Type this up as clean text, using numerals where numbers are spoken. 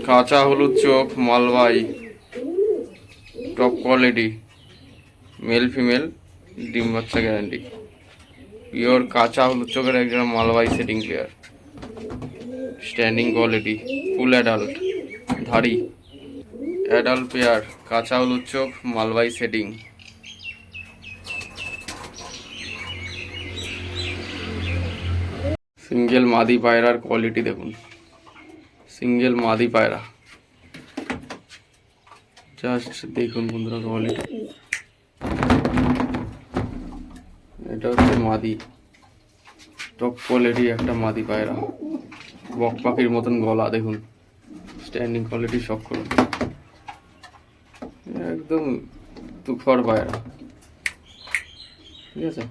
কাঁচা হলুদ চোখ মালবাই, টপ কোয়ালিটি, মেল ফিমেল, ডিম বাচ্চা গ্যারান্টি। পিওর কাঁচা হলুদ চোখের একজন মালবাই setting pair, standing quality, full adult, ধাড়ি, অ্যাডাল্ট পেয়ার, কাঁচা হলুদ চোখ মালবাই সেটিং। সিঙ্গেল মাদি পায়রার কোয়ালিটি দেখুন, সিঙ্গেল মাদি পায়রা, জাস্ট দেখুন বন্ধুরা কোয়ালিটি। এটা হচ্ছে মাদি, টপ কোয়ালিটি একটা মাদি পায়রা, বক পাখির মতন গলা দেখুন, স্ট্যান্ডিং কোয়ালিটি সব করুন, একদম তুখর পায়রা, ঠিক আছে।